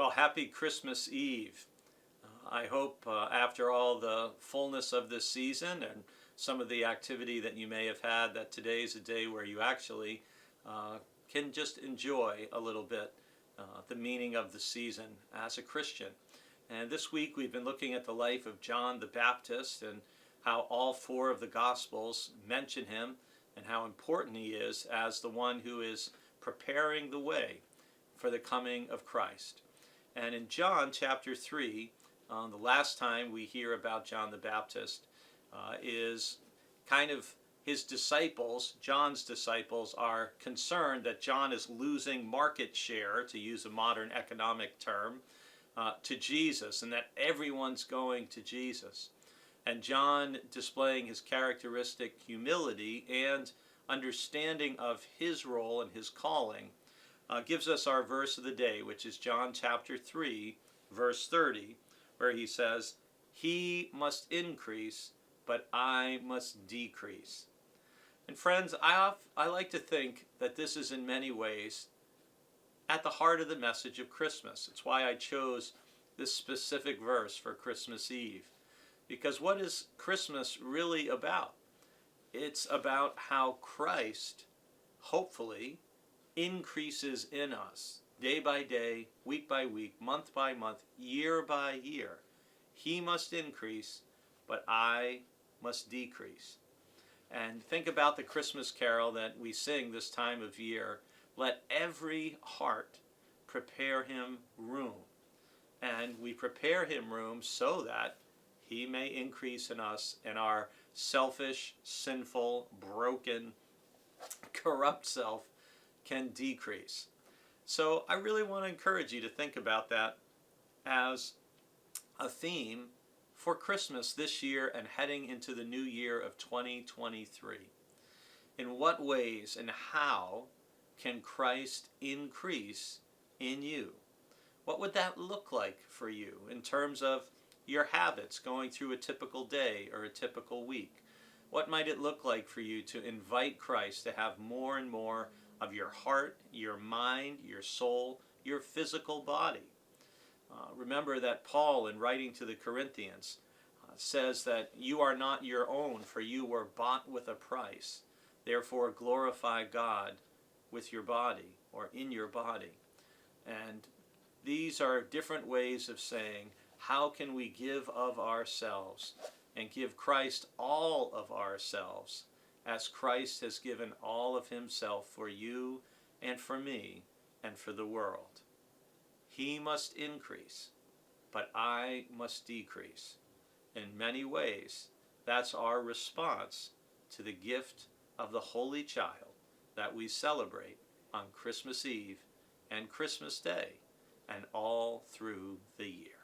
Well, happy Christmas Eve. I hope after all the fullness of this season and some of the activity that you may have had, that today's a day where you actually can just enjoy a little bit the meaning of the season as a Christian. And this week we've been looking at the life of John the Baptist and how all four of the Gospels mention him and how important he is as the one who is preparing the way for the coming of Christ. And in John chapter 3, the last time we hear about John the Baptist is kind of his disciples, John's disciples, are concerned that John is losing market share, to use a modern economic term, to Jesus, and that everyone's going to Jesus. And John, displaying his characteristic humility and understanding of his role and his calling, gives us our verse of the day, which is John chapter 3, verse 30, where he says, "He must increase, but I must decrease." And friends, I like to think that this is in many ways at the heart of the message of Christmas. It's why I chose this specific verse for Christmas Eve. Because what is Christmas really about? It's about how Christ, hopefully, increases in us day by day, week by week, month by month, year by year. He must increase, but I must decrease. And think about the Christmas carol that we sing this time of year. Let every heart prepare him room. And we prepare him room so that he may increase in us, and our selfish, sinful, broken, corrupt self can decrease. So I really want to encourage you to think about that as a theme for Christmas this year and heading into the new year of 2023. In what ways and how can Christ increase in you? What would that look like for you in terms of your habits going through a typical day or a typical week? What might it look like for you to invite Christ to have more and more of your heart, your mind, your soul, your physical body? Remember that Paul, in writing to the Corinthians, says that you are not your own, for you were bought with a price. Therefore glorify God with your body, or in your body. And these are different ways of saying, how can we give of ourselves and give Christ all of ourselves, as Christ has given all of himself for you and for me and for the world? He must increase, but I must decrease. In many ways, that's our response to the gift of the Holy Child that we celebrate on Christmas Eve and Christmas Day and all through the year.